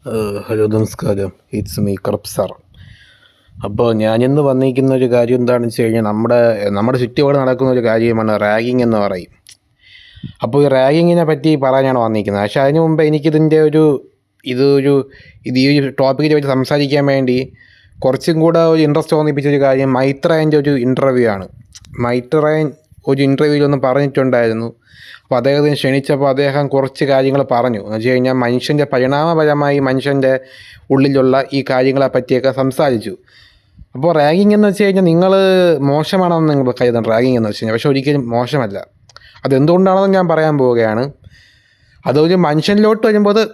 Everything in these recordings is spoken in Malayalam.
ഹലോ നമസ്കാരം, ഇറ്റ്സ് മീ കറുപ്പ് സാർ. അപ്പോൾ ഞാനിന്ന് വന്നിരിക്കുന്ന ഒരു കാര്യം എന്താണെന്ന് വെച്ച് കഴിഞ്ഞാൽ നമ്മുടെ ചുറ്റുപാട് നടക്കുന്ന ഒരു കാര്യമാണ് റാഗിങ് എന്ന് പറയും. അപ്പോൾ ഈ റാഗിങ്ങിനെ പറ്റി പറയാനാണ് വന്നിരിക്കുന്നത്. പക്ഷേ അതിന് മുമ്പ് എനിക്കിതിൻ്റെ ഈ ഒരു ടോപ്പിക്കിനെ പറ്റി സംസാരിക്കാൻ വേണ്ടി കുറച്ചും കൂടെ ഒരു ഇൻട്രസ്റ്റ് തോന്നിപ്പിച്ചൊരു കാര്യം മൈത്രേൻ്റെ ഒരു ഇൻ്റർവ്യൂ ആണ്. മൈത്രേൻ ഒരു ഇൻ്റർവ്യൂവിലൊന്ന് പറഞ്ഞിട്ടുണ്ടായിരുന്നു. അപ്പോൾ അദ്ദേഹത്തിന് ക്ഷണിച്ചപ്പോൾ അദ്ദേഹം കുറച്ച് കാര്യങ്ങൾ പറഞ്ഞു. എന്ന് വെച്ച് കഴിഞ്ഞാൽ മനുഷ്യൻ്റെ പരിണാമപരമായി മനുഷ്യൻ്റെ ഉള്ളിലുള്ള ഈ കാര്യങ്ങളെ പറ്റിയൊക്കെ സംസാരിച്ചു. അപ്പോൾ റാഗിങ് എന്ന് വെച്ച് കഴിഞ്ഞാൽ നിങ്ങൾ മോശമാണെന്ന് നിങ്ങൾ കരുതണം. റാഗിങ് എന്ന് വെച്ച് കഴിഞ്ഞാൽ പക്ഷേ ഒരിക്കലും മോശമല്ല. അതെന്തുകൊണ്ടാണെന്ന് ഞാൻ പറയാൻ പോവുകയാണ്. അതൊരു മനുഷ്യനിലോട്ട് വരുമ്പോൾ അത്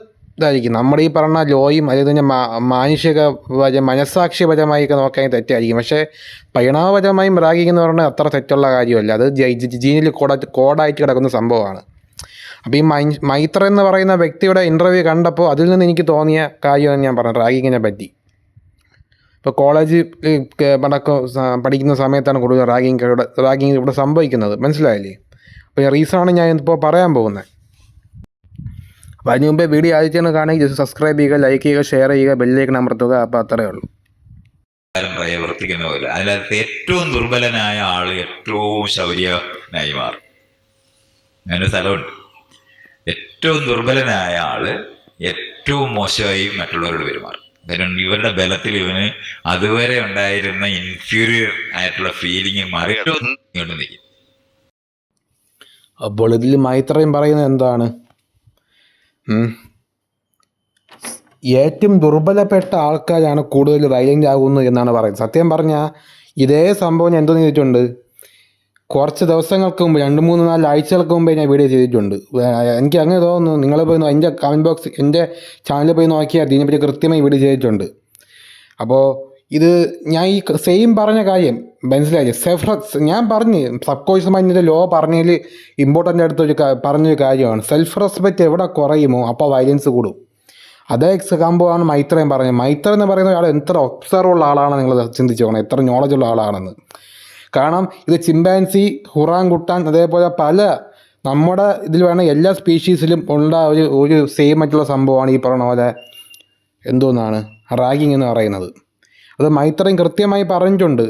ഇതായിരിക്കും. നമ്മുടെ ഈ പറഞ്ഞ ലോയും അതായത് തന്നെ മനസ്സാക്ഷ്യപരമായൊക്കെ നോക്കാൻ തെറ്റായിരിക്കും. പക്ഷേ പരിണാമപരമായും റാഗിങ് എന്ന് പറഞ്ഞാൽ അത്ര തെറ്റുള്ള കാര്യമല്ല. അത് ജീനിൽ കോഡായിട്ട് കിടക്കുന്ന സംഭവമാണ്. അപ്പോൾ ഈ മൈത്ര എന്ന് പറയുന്ന വ്യക്തിയുടെ ഇൻ്റർവ്യൂ കണ്ടപ്പോൾ അതിൽ നിന്ന് എനിക്ക് തോന്നിയ കാര്യമാണ് ഞാൻ പറഞ്ഞത് റാഗിങ്ങിനെ പറ്റി. ഇപ്പോൾ കോളേജ് പഠിക്കുന്ന സമയത്താണ് കൂടുതൽ റാഗിങ് ഇവിടെ സംഭവിക്കുന്നത്. മനസ്സിലായില്ലേ? അപ്പോൾ ഈ റീസണാണ് ഞാൻ ഇപ്പോൾ പറയാൻ പോകുന്നത്. അപ്പോൾ അതിന് മുമ്പേ വീഡിയോ ആദ്യത്തേന്ന് കാണുകയും ജസ്റ്റ് സബ്സ്ക്രൈബ് ചെയ്യുക, ലൈക്ക് ചെയ്യുക, ഷെയർ ചെയ്യുക, ബെല്ലിലേക്ക് അമർത്തുക. അപ്പോൾ അത്രയേ ഉള്ളൂ. പ്രവർത്തിക്കുന്ന പോലെ അതിനകത്ത് ഏറ്റവും ദുർബലനായ ആള് ഏറ്റവും ശൗര്യനായി മാറും. അങ്ങനെ സ്ഥലമുണ്ട്. ഏറ്റവും ദുർബലനായ ആള് ഏറ്റവും മോശമായി മറ്റുള്ളവരോട് പെരുമാറും. കാരണം ഇവരുടെ ബലത്തിൽ ഇവന് അതുവരെ ഉണ്ടായിരുന്ന ഇൻഫീരിയർ ആയിട്ടുള്ള ഫീലിംഗ് മാറി ഇങ്ങോട്ട് നിൽക്കും. അപ്പോൾ ഇതിൽ മൈത്രയും പറയുന്നത് എന്താണ്? ഏറ്റവും ദുർബലപ്പെട്ട ആൾക്കാരാണ് കൂടുതൽ വയലൻ്റ് ആകുന്നത് എന്നാണ് പറയുന്നത്. സത്യം പറഞ്ഞാൽ ഇതേ സംഭവം ഞാൻ എന്തോന്ന് ചെയ്തിട്ടുണ്ട്. കുറച്ച് ദിവസങ്ങൾക്ക് മുമ്പ് 2-3-4 ആഴ്ചകൾക്ക് മുമ്പേ ഞാൻ വീഡിയോ ചെയ്തിട്ടുണ്ട്. എനിക്ക് അങ്ങനെ തോന്നുന്നു. നിങ്ങൾ പോയി എൻ്റെ കമൻറ്റ് ബോക്സ് എൻ്റെ ചാനലിൽ പോയി നോക്കിയാൽ ഇതിനെപ്പറ്റി കൃത്യമായി വീഡിയോ ചെയ്തിട്ടുണ്ട്. അപ്പോൾ ഇത് ഞാൻ ഈ സെയിം പറഞ്ഞ കാര്യം മനസ്സിലായി. ഞാൻ പറഞ്ഞ് സബ് കോൺഷ്യസ് മൈൻഡിൻ്റെ ലോ പറഞ്ഞതിൽ ഇമ്പോർട്ടൻ്റ് അടുത്തൊരു പറഞ്ഞൊരു കാര്യമാണ്. സെൽഫ് റെസ്പെക്റ്റ് എവിടെ കുറയുമോ അപ്പോൾ വയലൻസ് കൂടും. അതേ സംഭവമാണ് മൈത്രയും പറഞ്ഞത്. മൈത്ര എന്ന് പറയുന്ന ഒരാൾ എത്ര ഒബ്സർവ് ഉള്ള ആളാണ് നിങ്ങൾ ചിന്തിച്ചു പോകണം, എത്ര നോളജുള്ള ആളാണെന്ന്. കാരണം ഇത് ചിമ്പാൻസി, ഹുറാങ്കുട്ടാൻ, അതേപോലെ പല നമ്മുടെ ഇതിൽ വേണം എല്ലാ സ്പീഷീസിലും ഉള്ള ഒരു സെയിം ആയിട്ടുള്ള സംഭവമാണ് ഈ പറഞ്ഞ പോലെ എന്തോന്നാണ് റാഗിങ് എന്ന് പറയുന്നത്. അത് മൈത്രയും കൃത്യമായി പറഞ്ഞിട്ടുണ്ട്.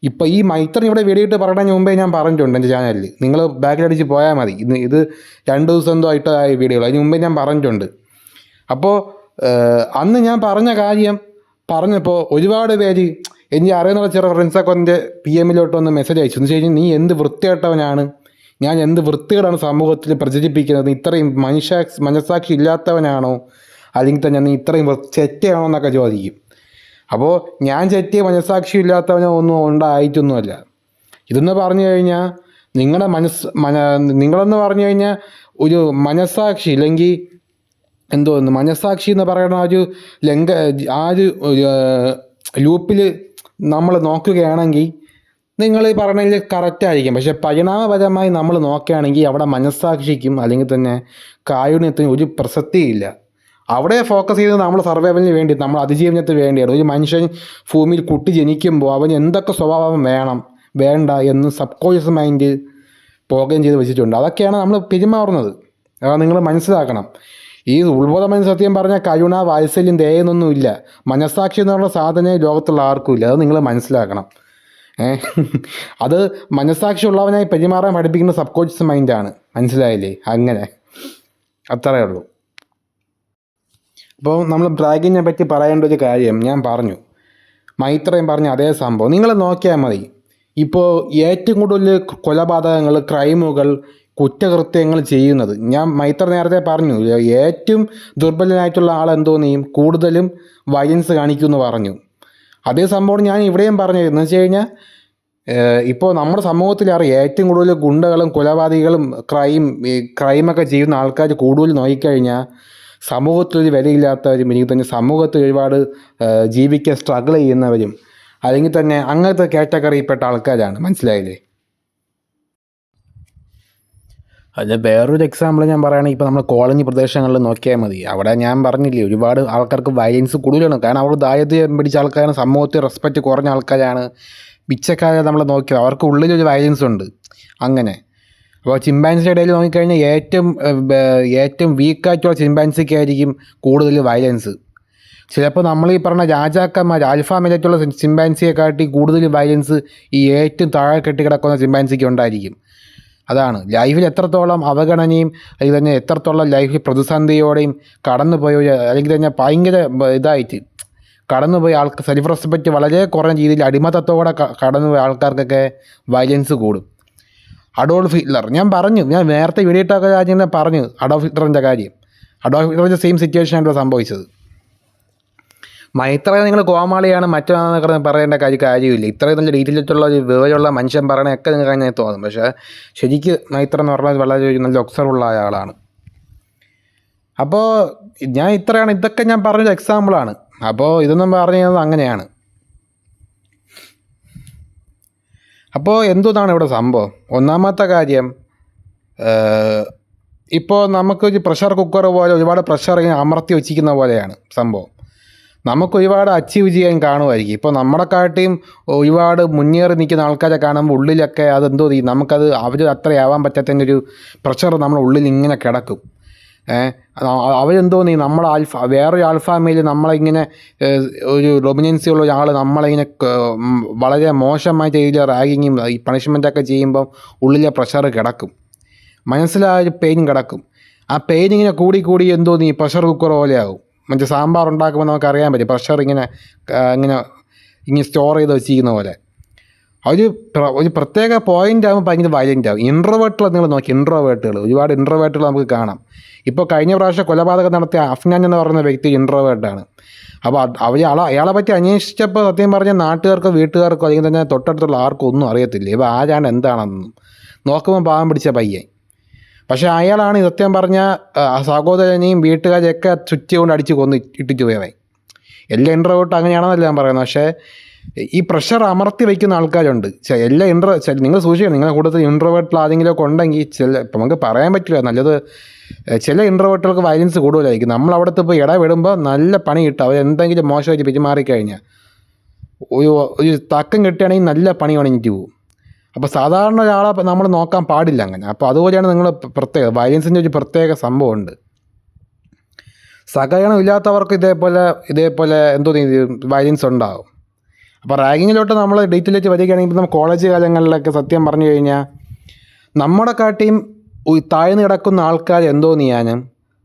ഇപ്പോൾ ഈ മൈത്രൻ ഇവിടെ വീഡിയോ പറയുന്നതിന് മുമ്പേ ഞാൻ പറഞ്ഞിട്ടുണ്ട് എൻ്റെ ചാനലിൽ. നിങ്ങൾ ബാക്കിലടിച്ച് പോയാൽ മതി. ഇത് 2 ദിവസം എന്തോ ആയിട്ട് വീഡിയോകൾ അതിന് മുമ്പേ ഞാൻ പറഞ്ഞിട്ടുണ്ട്. അപ്പോൾ അന്ന് ഞാൻ പറഞ്ഞ കാര്യം പറഞ്ഞപ്പോൾ ഒരുപാട് പേര് എനിക്ക് അറിയുന്ന ചെറിയ ഫ്രണ്ട്സൊക്കെ എൻ്റെ PM വന്ന് മെസ്സേജ് അയച്ചു. എന്ന് വെച്ച് കഴിഞ്ഞാൽ നീ എന്ത് വൃത്തികെട്ടവനാണ്, ഞാൻ എന്ത് വൃത്തികേടാണ് സമൂഹത്തിൽ പ്രചരിപ്പിക്കുന്നത്, ഇത്രയും മനസ്സാക്ഷി ഇല്ലാത്തവനാണോ, അല്ലെങ്കിൽ തന്നെ നീ ഇത്രയും ചെറ്റയാണോ എന്നൊക്കെ ചോദിക്കും. അപ്പോൾ ഞാൻ ചെറ്റിയ മനസ്സാക്ഷി ഇല്ലാത്തവനോ ഒന്നും ഉണ്ടായിട്ടൊന്നുമല്ല. ഇതെന്ന് പറഞ്ഞു കഴിഞ്ഞാൽ നിങ്ങളെന്ന് പറഞ്ഞു കഴിഞ്ഞാൽ ഒരു മനസ്സാക്ഷി ഇല്ലെങ്കിൽ എന്തോന്ന് മനസ്സാക്ഷി എന്ന് പറയുന്ന ആ ഒരു ലൂപ്പിൽ നമ്മൾ നോക്കുകയാണെങ്കിൽ നിങ്ങൾ ഈ പറഞ്ഞതിൽ കറക്റ്റായിരിക്കും. പക്ഷേ പരിണാമപരമായി നമ്മൾ നോക്കുകയാണെങ്കിൽ അവിടെ മനസ്സാക്ഷിക്കും അല്ലെങ്കിൽ തന്നെ കാരുണ്യത്തിന് ഒരു പ്രസക്തിയില്ല. അവിടെ ഫോക്കസ് ചെയ്ത് നമ്മൾ സർവൈവലിന് വേണ്ടി, നമ്മൾ അതിജീവനത്തിന് വേണ്ടിയാണ്. ഒരു മനുഷ്യൻ ഭൂമിയിൽ കുട്ടി ജനിക്കുമ്പോൾ അവന് എന്തൊക്കെ സ്വഭാവം വേണ്ട എന്ന് സബ് കോൺഷ്യസ് മൈൻഡ് പ്രോഗ്രാം ചെയ്ത് വെച്ചിട്ടുണ്ട്. അതൊക്കെയാണ് നമ്മൾ പെരുമാറുന്നത്. അത് നിങ്ങൾ മനസ്സിലാക്കണം. ഈ ഉത്ബോധമന സത്യം പറഞ്ഞാൽ കരുണ, വാത്സല്യം, ദയൊന്നൊന്നുമില്ല. മനസ്സാക്ഷി എന്ന് പറഞ്ഞ സാധനം ലോകത്തുള്ള ആർക്കും ഇല്ല. അത് നിങ്ങൾ മനസ്സിലാക്കണം. അത് മനസ്സാക്ഷി ഉള്ളവനായി പെരുമാറാൻ പഠിപ്പിക്കുന്ന സബ് കോൺഷ്യസ് മൈൻഡാണ്. മനസ്സിലായില്ലേ? അങ്ങനെ അത്രയേ ഉള്ളൂ. അപ്പോൾ നമ്മൾ റാഗിങ്ങിനെ പറ്റി പറയേണ്ട ഒരു കാര്യം ഞാൻ പറഞ്ഞു. മൈത്രയും പറഞ്ഞ അതേ സംഭവം നിങ്ങൾ നോക്കിയാൽ മതി. ഇപ്പോൾ ഏറ്റവും കൂടുതൽ കൊലപാതകങ്ങൾ, ക്രൈമുകൾ, കുറ്റകൃത്യങ്ങൾ ചെയ്യുന്നത് ഞാൻ മൈത്ര നേരത്തെ പറഞ്ഞു. ഏറ്റവും ദുർബലനായിട്ടുള്ള ആൾ എന്തോന്നെയും കൂടുതലും വയലൻസ് കാണിക്കുമെന്ന് പറഞ്ഞു. അതേ സംഭവം ഞാൻ ഇവിടെയും പറഞ്ഞു. എന്ന് വെച്ച് കഴിഞ്ഞാൽ ഇപ്പോൾ നമ്മുടെ സമൂഹത്തിൽ അറിയാം ഏറ്റവും കൂടുതൽ ഗുണ്ടകളും കൊലപാതകികളും ക്രൈമൊക്കെ ചെയ്യുന്ന ആൾക്കാർ കൂടുതൽ നോക്കിക്കഴിഞ്ഞാൽ സമൂഹത്തിലൊരു വിലയില്ലാത്തവരും, എനിക്ക് തന്നെ സമൂഹത്തിൽ ഒരുപാട് ജീവിക്കാൻ സ്ട്രഗിൾ ചെയ്യുന്നവരും അല്ലെങ്കിൽ തന്നെ അങ്ങനത്തെ കാറ്റഗറിയിൽപ്പെട്ട ആൾക്കാരാണ്. മനസ്സിലായില്ലേ? അതിന് വേറൊരു എക്സാമ്പിൾ ഞാൻ പറയുകയാണെങ്കിൽ ഇപ്പോൾ നമ്മൾ കോളനി പ്രദേശങ്ങളിൽ നോക്കിയാൽ മതി. അവിടെ ഞാൻ പറഞ്ഞില്ലേ ഒരുപാട് ആൾക്കാർക്ക് വയലൻസ് കൂടുതലാണ്. കാരണം അവർ ദാരിദ്ര്യം പിടിച്ച ആൾക്കാരാണ്, സമൂഹത്തിൽ റെസ്പെക്റ്റ് കുറഞ്ഞ ആൾക്കാരാണ്, പിച്ചക്കാരെ നമ്മൾ നോക്കിയത് അവർക്ക് ഉള്ളിലൊരു വയലൻസ് ഉണ്ട്. അങ്ങനെ അപ്പോൾ ചിമ്പാൻസിയുടെ ഇടയിൽ നോക്കിക്കഴിഞ്ഞാൽ ഏറ്റവും വീക്കായിട്ടുള്ള ചിമ്പാൻസിക്കായിരിക്കും കൂടുതൽ വയലൻസ്. ചിലപ്പോൾ നമ്മൾ ഈ പറഞ്ഞ രാജാക്കന്മാർ ആൽഫ മിലറ്റുള്ള ചിമ്പാൻസിയെക്കാട്ടി കൂടുതൽ വയലൻസ് ഈ ഏറ്റവും താഴെ കെട്ടി കിടക്കുന്ന ചിമ്പാൻസിക്ക് ഉണ്ടായിരിക്കും. അതാണ് ലൈഫിൽ എത്രത്തോളം അവഗണനയും അല്ലെങ്കിൽ തന്നെ എത്രത്തോളം ലൈഫിൽ പ്രതിസന്ധിയോടെയും കടന്നുപോയ അല്ലെങ്കിൽ തന്നെ ഭയങ്കര ഇതായിട്ട് കടന്നുപോയ ആൾക്ക് സെൽഫ് റെസ്പെക്റ്റ് വളരെ കുറഞ്ഞ രീതിയിൽ അടിമത്തത്തോടെ കടന്നുപോയ ആൾക്കാർക്കൊക്കെ വയലൻസ് കൂടും. അഡോൾഫ് ഹിറ്റ്ലർ ഞാൻ നേരത്തെ വീഡിയോട്ടൊക്കെ രാജ്യം പറഞ്ഞു അഡോൾഫ് ഹിറ്റ്ലറിൻ്റെ കാര്യം. അഡോൾഫ് ഹിറ്റ്ലറിൻ്റെ സെയിം സിറ്റുവേഷൻ ആയിട്ട് സംഭവിച്ചത്. മൈത്ര നിങ്ങൾ കോമാളിയാണ് മറ്റൊക്കെ പറയേണ്ട കാര്യമില്ല. ഇത്രയും നല്ല ഡീറ്റെയിലായിട്ടുള്ള ഒരു വിവരമുള്ള മനുഷ്യൻ പറയണതൊക്കെ നിങ്ങൾക്ക് അങ്ങനെ തോന്നും. പക്ഷേ ശരിക്ക് മൈത്ര എന്ന് പറഞ്ഞാൽ വളരെ ഒരു നല്ല ഒബ്സർവുള്ള ആളാണ്. അപ്പോൾ ഇതൊക്കെ ഞാൻ പറഞ്ഞൊരു എക്സാമ്പിളാണ്. അപ്പോൾ ഇതൊന്നും പറഞ്ഞു കഴിഞ്ഞാൽ അങ്ങനെയാണ്. അപ്പോൾ എന്താണ് ഇവിടെ സംഭവം? ഒന്നാമത്തെ കാര്യം, ഇപ്പോൾ നമുക്കൊരു പ്രഷർ കുക്കർ പോലെ ഒരുപാട് പ്രഷർ ഇങ്ങനെ അമർത്തി വെച്ചിരിക്കുന്ന പോലെയാണ് സംഭവം. നമുക്ക് ഒരുപാട് അച്ചീവ് ചെയ്യാൻ കാണുമായിരിക്കും. ഇപ്പോൾ നമ്മളെക്കാട്ടിയും ഒരുപാട് മുന്നേറി നിൽക്കുന്ന ആൾക്കാരെ കാണുമ്പോൾ ഉള്ളിലൊക്കെ അതെന്തോ നമുക്കത് അവർ അത്രയാവാൻ പറ്റാത്തതിൻ്റെ ഒരു പ്രഷർ നമ്മുടെ ഉള്ളിൽ ഇങ്ങനെ കിടക്കും. അവരെന്തോ വേറൊരു ആൽഫാമയിൽ നമ്മളിങ്ങനെ ഒരു ഡൊമിനൻസി ഉള്ള ഒരാൾ നമ്മളിങ്ങനെ വളരെ മോശമായ രീതിയിൽ റാഗിങ്ങും ഈ പണിഷ്മെൻറ്റൊക്കെ ചെയ്യുമ്പം ഉള്ളിലെ പ്രഷർ കിടക്കും, മനസ്സിലായ പെയിൻ കിടക്കും. ആ പെയിൻ ഇങ്ങനെ കൂടി എന്തോ പ്രഷർ കുക്കർ പോലെയാകും. മറ്റേ സാമ്പാർ ഉണ്ടാക്കുമ്പോൾ നമുക്കറിയാൻ പറ്റും പ്രഷർ ഇങ്ങനെ സ്റ്റോർ ചെയ്ത് വെച്ചിരിക്കുന്ന പോലെ. ഒരു പ്രത്യേക പോയിൻ്റ് ആകുമ്പോൾ ഭയങ്കര വയലൻ്റ് ആകും. ഇൻട്രോവേർട്ടുകൾ നിങ്ങൾ നോക്കി, ഒരുപാട് ഇൻട്രോവേർട്ടുകൾ നമുക്ക് കാണാം. ഇപ്പോൾ കഴിഞ്ഞ പ്രാവശ്യം കൊലപാതകം നടത്തിയ അഫ്നാൻ എന്ന് പറയുന്ന വ്യക്തി ഇൻട്രോവേർട്ടാണ്. അപ്പോൾ അയാളെ പറ്റി അന്വേഷിച്ചപ്പോൾ സത്യം പറഞ്ഞാൽ നാട്ടുകാർക്കോ വീട്ടുകാർക്കോ അല്ലെങ്കിൽ തന്നെ തൊട്ടടുത്തുള്ള ആർക്കും ഒന്നും അറിയത്തില്ല ഇവ ആരാണ് എന്താണെന്നും. നോക്കുമ്പോൾ പാവം പിടിച്ച പയ്യൻ. പക്ഷേ അയാളാണ് സത്യം പറഞ്ഞാൽ സഹോദരനെയും വീട്ടുകാരെയൊക്കെ ചുറ്റി കൊണ്ട് അടിച്ച് ഇട്ടിട്ട് പോയവൻ. എല്ലാ ഇൻട്രോവേർട്ടും അങ്ങനെയാണെന്നല്ല ഞാൻ പറയുന്നത്. പക്ഷേ ഈ പ്രഷർ അമർത്തി വയ്ക്കുന്ന ആൾക്കാരുണ്ട്. എല്ലാ നിങ്ങൾ സൂക്ഷിക്കണം, നിങ്ങളുടെ കൂട്ടത്തിൽ ഇൻട്രോവേർട്ടിൽ ആരെങ്കിലുമൊക്കെ ഉണ്ടെങ്കിൽ ഇപ്പം നമുക്ക് പറയാൻ പറ്റില്ല നല്ലത്. ചില ഇൻട്രോവേർട്ടുകൾക്ക് വയലൻസ് കൂടുതലായിരിക്കും. നമ്മളവിടുത്തെ പോയി ഇടപെടുമ്പോൾ നല്ല പണി കിട്ടും. അവരെന്തെങ്കിലും മോശമായിട്ട് പെരുമാറിക്കഴിഞ്ഞാൽ ഒരു തക്കം കിട്ടുകയാണെങ്കിൽ നല്ല പണി പണിഞ്ഞിട്ട് പോകും. അപ്പോൾ സാധാരണ ഒരാളെ നമ്മൾ നോക്കാൻ പാടില്ല അങ്ങനെ. അപ്പോൾ അതുപോലെയാണ് നിങ്ങൾ വയലൻസിൻ്റെ ഒരു പ്രത്യേക സംഭവമുണ്ട്. സഹകരണം ഇല്ലാത്തവർക്ക് ഇതേപോലെ എന്തോ വയലൻസ് ഉണ്ടാകും. അപ്പോൾ റാഗിങ്ങിലോട്ട് നമ്മൾ ഡീറ്റെയിലേക്ക് വരികയാണെങ്കിൽ നമ്മൾ കോളേജ് കാലങ്ങളിലൊക്കെ സത്യം പറഞ്ഞു കഴിഞ്ഞാൽ നമ്മുടെ കാട്ടിയും താഴ്ന്നു കിടക്കുന്ന ആൾക്കാർ എന്തോ ചെയ്യാനും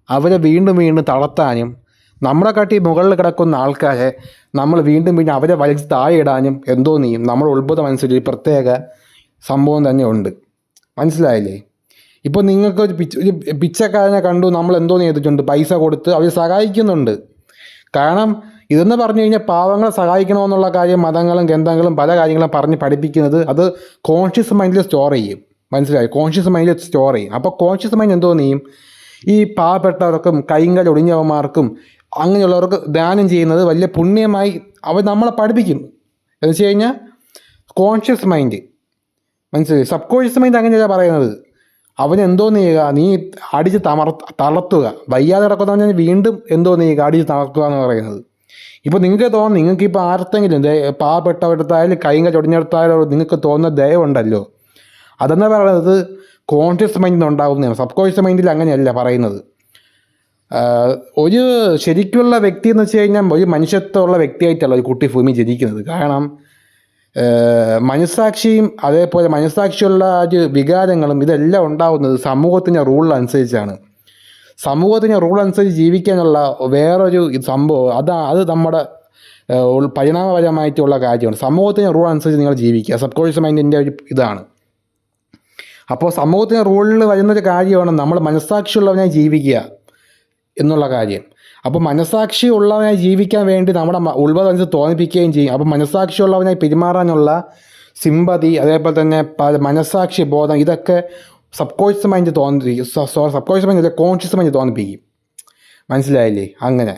അവരെ വീണ്ടും തളർത്താനും, നമ്മുടെ കാട്ടി മുകളിൽ കിടക്കുന്ന ആൾക്കാരെ നമ്മൾ വീണ്ടും അവരെ വലിച്ച് താഴെ ഇടാനും എന്തോ നമ്മുടെ ഉത്ഭുതം അനുസരിച്ച് പ്രത്യേക സംഭവം തന്നെ ഉണ്ട്. മനസ്സിലായില്ലേ? ഇപ്പോൾ നിങ്ങൾക്ക് ഒരു പിച്ചക്കാരനെ കണ്ടു, നമ്മൾ എന്തോ ചെയ്തിട്ടുണ്ട്, പൈസ കൊടുത്ത് അവർ സഹായിക്കുന്നുണ്ട്. കാരണം ഇതെന്ന് പറഞ്ഞു കഴിഞ്ഞാൽ പാവങ്ങളെ സഹായിക്കണമെന്നുള്ള കാര്യം മതങ്ങളും ഗ്രന്ഥങ്ങളും പല കാര്യങ്ങളും പറഞ്ഞ് പഠിപ്പിക്കുന്നത് അത് കോൺഷ്യസ് മൈൻഡിൽ സ്റ്റോർ ചെയ്യും. മനസ്സിലായി? കോൺഷ്യസ് മൈൻഡിൽ സ്റ്റോർ ചെയ്യും. അപ്പോൾ കോൺഷ്യസ് മൈൻഡ് എന്തോ ഈ പാവപ്പെട്ടവർക്കും കൈകാൽ ഒടിഞ്ഞവന്മാർക്കും അങ്ങനെയുള്ളവർക്ക് ദാനം ചെയ്യുന്നത് വലിയ പുണ്യമായി അവർ നമ്മളെ പഠിപ്പിക്കും. എന്ന് വെച്ച് കഴിഞ്ഞാൽ കോൺഷ്യസ് മൈൻഡ്, മനസ്സിലായി? സബ് കോൺഷ്യസ് മൈൻഡ് അങ്ങനെയല്ല പറയുന്നത്. അവനെന്തോ ചെയ്യുക, നീ അടിച്ച് തളർത്തുക, വയ്യാതെ കിടക്കുന്നവനെ വീണ്ടും എന്തോ ചെയ്യുക, അടിച്ച് തളർത്തുക എന്ന് പറയുന്നത്. ഇപ്പോൾ നിങ്ങൾക്ക് തോന്നുന്നു, നിങ്ങൾക്കിപ്പോൾ ആർക്കെങ്കിലും പാവപ്പെട്ടവരെടുത്തായാലും കൈകാൽ ഒടിഞ്ഞെടുത്തായാലും നിങ്ങൾക്ക് തോന്നുന്ന ദയവുണ്ടല്ലോ, അതെന്ന് പറയുന്നത് കോൺഷ്യസ് മൈൻഡിൽ ഉണ്ടാകുന്നതാണ്. സബ് കോൺഷ്യസ് മൈൻഡിൽ അങ്ങനെയല്ല പറയുന്നത്. ഒരു ശരിക്കുള്ള വ്യക്തി എന്ന് വെച്ച് കഴിഞ്ഞാൽ ഒരു മനുഷ്യത്വമുള്ള വ്യക്തിയായിട്ടല്ല ഒരു കുട്ടി ഭൂമി ജനിക്കുന്നത്. കാരണം മനസ്സാക്ഷിയും അതേപോലെ മനസ്സാക്ഷിയുള്ള ഒരു വികാരങ്ങളും ഇതെല്ലാം ഉണ്ടാകുന്നത് സമൂഹത്തിൻ്റെ റൂളിനനുസരിച്ചാണ്. സമൂഹത്തിൻ്റെ റൂളനുസരിച്ച് ജീവിക്കാനുള്ള വേറൊരു സംഭവം അത് നമ്മുടെ പരിണാമപരമായിട്ടുള്ള കാര്യമാണ്. സമൂഹത്തിൻ്റെ റൂൾ അനുസരിച്ച് നിങ്ങൾ ജീവിക്കുക, സബ് കോൺഷ്യസ് മൈൻഡിൻ്റെ ഒരു ഇതാണ്. അപ്പോൾ സമൂഹത്തിൻ്റെ റൂളിൽ വരുന്നൊരു കാര്യമാണ് നമ്മൾ മനസ്സാക്ഷിയുള്ളവനായി ജീവിക്കുക എന്നുള്ള കാര്യം. അപ്പോൾ മനസ്സാക്ഷി ഉള്ളവനായി ജീവിക്കാൻ വേണ്ടി നമ്മുടെ ഉൾവതനുസരിച്ച് തോന്നിപ്പിക്കുകയും ചെയ്യും. അപ്പോൾ മനസ്സാക്ഷിയുള്ളവനായി പെരുമാറാനുള്ള സിമ്പതി, അതേപോലെ തന്നെ മനസ്സാക്ഷി ബോധം, ഇതൊക്കെ subconscious mind subconscious mind conscious mind തോന്നിപ്പിക്കും. മനസ്സിലായില്ലേ? അങ്ങനെ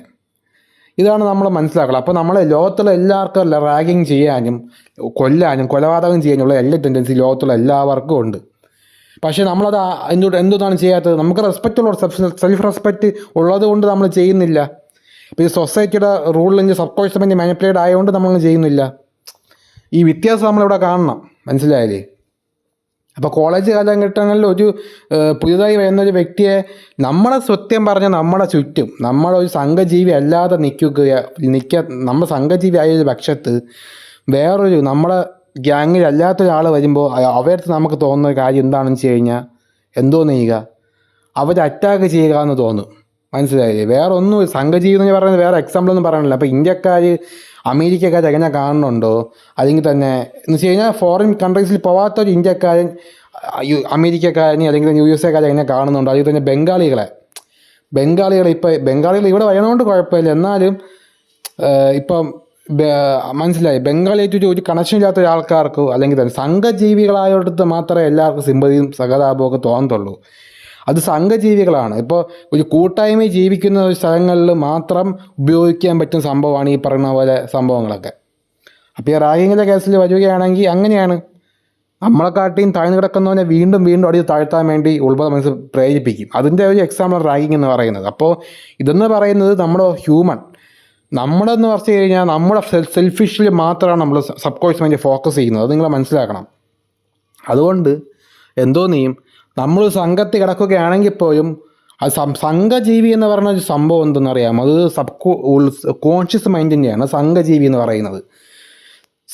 ഇതാണ് നമ്മൾ മനസ്സിലാക്കണം. അപ്പോൾ നമ്മളെ ലോകത്തുള്ള എല്ലാവർക്കും റാഗിങ് ചെയ്യാനും കൊല്ലാനും കൊലപാതകം ചെയ്യാനുള്ള എല്ലാ ടെൻഡൻസി ലോകത്തുള്ള എല്ലാവർക്കും ഉണ്ട്. പക്ഷേ നമ്മളത് എന്തുകൊണ്ടാണ് ചെയ്യാത്തത്? നമുക്ക് റെസ്പെക്റ്റ് ഉള്ള സെൽഫ് റെസ്പെക്റ്റ് ഉള്ളത് കൊണ്ട് നമ്മൾ ചെയ്യുന്നില്ല. ഇപ്പോൾ ഈ സൊസൈറ്റിയുടെ റൂളിൽ സബ് കോൺഷ്യസ് മൈൻഡ് മാനിപ്പുലേറ്റ് ആയതുകൊണ്ട് നമ്മൾ ചെയ്യുന്നില്ല. ഈ വ്യത്യാസം നമ്മളിവിടെ കാണണം. മനസ്സിലായില്ലേ? അപ്പോൾ കോളേജ് കാലഘട്ടങ്ങളിൽ പുതിയതായി വരുന്ന ഒരു വ്യക്തിയെ നമ്മളെ സത്യം പറഞ്ഞാൽ നമ്മുടെ ചുറ്റും നമ്മളൊരു സംഘജീവി അല്ലാതെ നമ്മൾ സംഘജീവി ആയ ഒരു പക്ഷത്ത് വേറൊരു നമ്മളെ ഗ്യാങ്ങിൽ അല്ലാത്ത ഒരാൾ വരുമ്പോൾ അവരടുത്ത് നമുക്ക് തോന്നുന്ന ഒരു കാര്യം എന്താണെന്ന് വെച്ച് കഴിഞ്ഞാൽ എന്തോന്ന് ചെയ്യുക, അവർ അറ്റാക്ക് ചെയ്യുക എന്ന് തോന്നും. മനസ്സിലായില്ലേ? വേറെ ഒന്നും സംഘജീവി എന്ന് പറയുന്നത് വേറെ എക്സാമ്പിളൊന്നും പറയാനില്ല. അപ്പോൾ ഇന്ത്യക്കാർ അമേരിക്കക്കാർ എങ്ങനെ കാണുന്നുണ്ടോ, അല്ലെങ്കിൽ തന്നെ എന്ന് വെച്ച് കഴിഞ്ഞാൽ ഫോറിൻ കൺട്രീസിൽ പോകാത്തൊരു ഇന്ത്യക്കാരൻ അമേരിക്കക്കാരനെ അല്ലെങ്കിൽ USA എങ്ങനെ കാണുന്നുണ്ടോ, അതിൽ തന്നെ ബംഗാളികൾ ഇവിടെ വരുന്നതുകൊണ്ട് കുഴപ്പമില്ല. എന്നാലും ഇപ്പം മനസ്സിലായി, ബംഗാളിയായിട്ട് ഒരു കണക്ഷൻ ഇല്ലാത്ത ഒരാൾക്കാർക്ക് അല്ലെങ്കിൽ തന്നെ സംഘജീവികളായടുത്ത് മാത്രമേ എല്ലാവർക്കും സിമ്പതിയും സഹതാപവും ഒക്കെ തോന്നത്തുള്ളൂ. അത് സംഘജീവികളാണ്. ഇപ്പോൾ ഒരു കൂട്ടായ്മ ജീവിക്കുന്ന സ്ഥലങ്ങളിൽ മാത്രം ഉപയോഗിക്കാൻ പറ്റുന്ന സംഭവമാണ് ഈ പറയുന്ന പോലെ സംഭവങ്ങളൊക്കെ. അപ്പോൾ ഈ റാഗിങ്ങിൻ്റെ കേസിൽ വരികയാണെങ്കിൽ അങ്ങനെയാണ്, നമ്മളെക്കാട്ടിയും താഴ്ന്നു കിടക്കുന്നവനെ വീണ്ടും വീണ്ടും അടിയിൽ താഴ്ത്താൻ വേണ്ടി ഉൾബോധ മനസ്സ് പ്രേരിപ്പിക്കും. അതിൻ്റെ ഒരു എക്സാമ്പിൾ റാഗിങ് എന്ന് പറയുന്നത്. അപ്പോൾ ഇതെന്ന് പറയുന്നത് നമ്മുടെ നമ്മളെന്ന് പറഞ്ഞു കഴിഞ്ഞാൽ നമ്മുടെ സെൽഫിഷിൽ മാത്രമാണ് നമ്മൾ സബ് കോൺഷ്യസ് മൈൻഡ് ഫോക്കസ് ചെയ്യുന്നത്. അത് നിങ്ങൾ മനസ്സിലാക്കണം. അതുകൊണ്ട് എന്തോന്നെയും നമ്മൾ സംഘത്തിൽ കിടക്കുകയാണെങ്കിൽ പോലും അത് സംഘജീവി എന്ന് പറയുന്ന ഒരു സംഭവം എന്തെന്നറിയാം, അത് കോൺഷ്യസ് മൈൻഡിൻ്റെയാണ് സംഘജീവി എന്ന് പറയുന്നത്.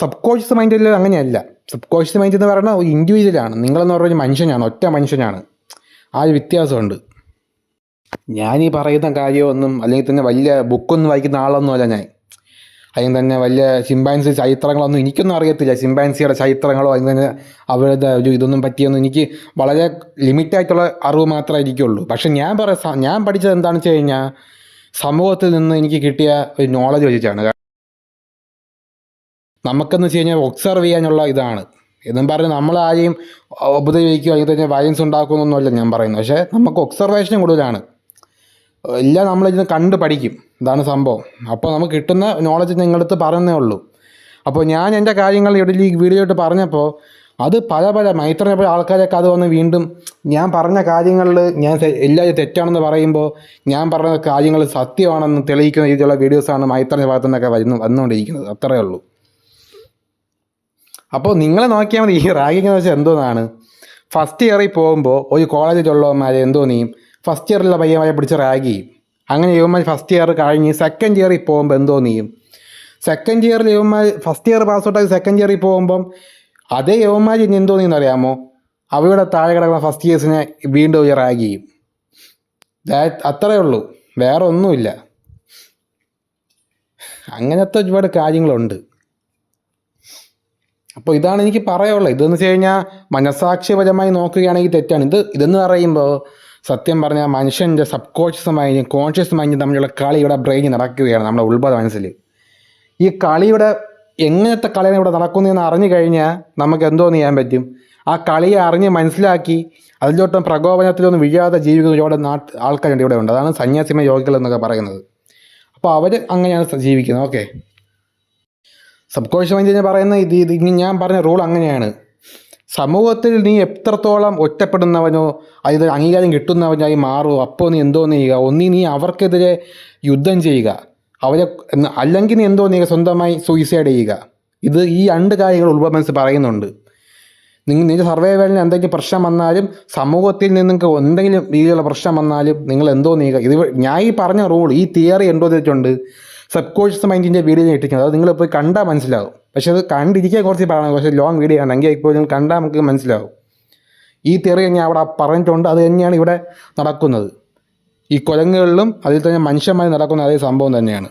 സബ് കോൺഷ്യസ് മൈൻഡിൽ അങ്ങനെയല്ല. സബ് കോൺഷ്യസ് മൈൻഡ് എന്ന് പറയുന്നത് ഒരു ഇൻഡിവിജ്വലാണ്. നിങ്ങളെന്ന് പറഞ്ഞ മനുഷ്യനാണ്, ഒറ്റ മനുഷ്യനാണ്. ആ ഒരു വ്യത്യാസമുണ്ട്. ഞാനീ പറയുന്ന കാര്യമൊന്നും അല്ലെങ്കിൽ തന്നെ വലിയ ബുക്കൊന്നും വായിക്കുന്ന ആളൊന്നുമല്ല ഞാൻ. അല്ലെങ്കിൽ തന്നെ വലിയ ചിമ്പാൻസി ചരിത്രങ്ങളൊന്നും എനിക്കൊന്നും അറിയത്തില്ല. ചിമ്പാൻസിയുടെ ചരിത്രങ്ങളോ അല്ലെങ്കിൽ തന്നെ അവരുടെ ഇതൊന്നും പറ്റിയൊന്നും എനിക്ക് വളരെ ലിമിറ്റായിട്ടുള്ള അറിവ് മാത്രമേ ഇരിക്കുള്ളൂ. പക്ഷെ ഞാൻ പഠിച്ചത് എന്താണെന്ന് വെച്ച് കഴിഞ്ഞാൽ സമൂഹത്തിൽ നിന്ന് എനിക്ക് കിട്ടിയ ഒരു നോളജ് വെച്ചിട്ടാണ്. നമുക്കെന്ന് വെച്ച് കഴിഞ്ഞാൽ ഒബ്സർവ് ചെയ്യാനുള്ള ഇതാണ്. എന്നും പറഞ്ഞ് നമ്മളാരെയും ഉപദ്രവിക്കുകയോ അല്ലെങ്കിൽ തന്നെ വയലൻസ് ഉണ്ടാക്കുമെന്നൊന്നുമല്ല ഞാൻ പറയുന്നത്. പക്ഷേ നമുക്ക് ഒബ്സർവേഷൻ കൂടുതലാണ്. എല്ലാം നമ്മളിതിന് കണ്ട് പഠിക്കും. ഇതാണ് സംഭവം. അപ്പോൾ നമുക്ക് കിട്ടുന്ന നോളജ് നിങ്ങളടുത്ത് പറയുന്നേ ഉള്ളൂ. അപ്പോൾ ഞാൻ എൻ്റെ കാര്യങ്ങൾ ഇവിടെ ഈ വീഡിയോ ഇട്ട് പറഞ്ഞപ്പോൾ അത് പല മൈത്രനെ ആൾക്കാരൊക്കെ അത് വന്ന് വീണ്ടും ഞാൻ പറഞ്ഞ കാര്യങ്ങളിൽ ഞാൻ എല്ലാവരും തെറ്റാണെന്ന് പറയുമ്പോൾ ഞാൻ പറഞ്ഞ കാര്യങ്ങൾ സത്യമാണെന്ന് തെളിയിക്കുന്ന രീതിയിലുള്ള വീഡിയോസാണ് മൈത്രൻ്റെ ഭാഗത്തു നിന്നൊക്കെ വന്നുകൊണ്ടിരിക്കുന്നത്. അത്രയേ ഉള്ളൂ. അപ്പോൾ നിങ്ങൾ നോക്കിയാൽ മതി, ഈ റാഗിങ് എന്ന് വെച്ചാൽ എന്തോന്നാണ്. ഫസ്റ്റ് ഇയറിൽ പോകുമ്പോൾ ഒരു കോളേജിലുള്ളവന്മാരെ എന്തോന്നിയും ഫസ്റ്റ് ഇയറിലുള്ള പയ്യന്മാരെ പിടിച്ച് റാഗ് ചെയ്യും. അങ്ങനെ യുവന്മാർ ഫസ്റ്റ് ഇയർ കഴിഞ്ഞ് സെക്കൻഡ് ഇയറിൽ പോകുമ്പോൾ എന്തോന്നിയും സെക്കൻഡ് ഇയറിൽ യുവന്മാർ ഫസ്റ്റ് ഇയർ പാസ് ഔട്ടായി സെക്കൻഡ് ഇയറിൽ പോകുമ്പം അതേ യുവന്മാർ ഇനി എന്തോന്നിയെന്ന് അറിയാമോ, അവയുടെ താഴെ കിടക്കുന്ന ഫസ്റ്റ് ഇയേഴ്സിനെ വീണ്ടും റാഗ് ചെയ്യും. അത്രയേ ഉള്ളൂ, വേറെ ഒന്നുമില്ല. അങ്ങനത്തെ ഒരുപാട് കാര്യങ്ങളുണ്ട്. അപ്പോൾ ഇതാണ് എനിക്ക് പറയാനുള്ളത്. ഇതെന്ന് വെച്ച് കഴിഞ്ഞാൽ മനസാക്ഷ്യപരമായി നോക്കുകയാണെങ്കിൽ തെറ്റാണ്. ഇതെന്ന് പറയുമ്പോൾ സത്യം പറഞ്ഞാൽ മനുഷ്യൻ്റെ സബ് കോൺഷ്യസ് മൈൻഡും കോൺഷ്യസ് മൈൻഡും തമ്മിലുള്ള കളി ഇവിടെ ബ്രെയിനിൽ നടക്കുകയാണ്, നമ്മുടെ ഉൾബോധ മനസ്സിൽ. ഈ കളിയുടെ എങ്ങനത്തെ കളിയാണ് ഇവിടെ നടക്കുന്നതെന്ന് അറിഞ്ഞു കഴിഞ്ഞാൽ നമുക്ക് എന്തോന്ന് ചെയ്യാൻ പറ്റും. ആ കളിയെ അറിഞ്ഞ് മനസ്സിലാക്കി അതിലോട്ടും പ്രകോപനത്തിലൊന്നും വീഴാതെ ജീവിക്കുന്ന ഒരുപാട് ആൾക്കാരുണ്ട് ഇവിടെ ഉണ്ട്. അതാണ് സന്യാസിമ യോഗികൾ എന്നൊക്കെ പറയുന്നത്. അപ്പോൾ അവർ അങ്ങനെയാണ് ജീവിക്കുന്നത്. ഓക്കെ, സബ് കോൺഷ്യസ് മൈൻഡിനെ പറയുന്ന ഇത് ഞാൻ പറഞ്ഞ റൂൾ അങ്ങനെയാണ്. സമൂഹത്തിൽ നീ എത്രത്തോളം ഒറ്റപ്പെടുന്നവനോ അതിൽ അംഗീകാരം കിട്ടുന്നവനായി മാറുമോ അപ്പോൾ നീ എന്തോന്ന് ചെയ്യുക, നീ അവർക്കെതിരെ യുദ്ധം ചെയ്യുക, അല്ലെങ്കിൽ നീ എന്തോ ചെയ്യുക, സ്വന്തമായി സൂയിസൈഡ് ചെയ്യുക. ഈ രണ്ട് കാര്യങ്ങൾ ഉൾബോധ പറയുന്നുണ്ട്. നിന്റെ സർവൈവലിന് എന്തെങ്കിലും പ്രശ്നം വന്നാലും സമൂഹത്തിൽ നിന്ന് നിങ്ങൾക്ക് എന്തെങ്കിലും രീതിയിലുള്ള പ്രശ്നം വന്നാലും നിങ്ങൾ എന്തോ ചെയ്യുക. ഞാൻ ഈ പറഞ്ഞ റൂൾ, ഈ തിയറി എന്തോ ചെയ്തിട്ടുണ്ട് സബ് കോൺഷ്യസ് മൈൻഡിൻ്റെ വീഡിയോ ഞാൻ ഇട്ടിട്ടുണ്ട്. അത് നിങ്ങൾ പോയി കണ്ടാൽ മനസ്സിലാവും. പക്ഷെ അത് കണ്ടിരിക്കാൻ കുറച്ച് പറയണം, പക്ഷേ ലോങ് വീഡിയോ ആണ്. എങ്കിൽ ഇപ്പോൾ നിങ്ങൾ കണ്ടാൽ നമുക്ക് മനസ്സിലാവും. ഈ തിയറി ഞാൻ അവിടെ പറഞ്ഞിട്ടുണ്ട്. അത് തന്നെയാണ് ഇവിടെ നടക്കുന്നത്. ഈ കുരങ്ങുകളിലും അതിൽ തന്നെ മനുഷ്യന്മാർ നടക്കുന്ന അതേ സംഭവം തന്നെയാണ്.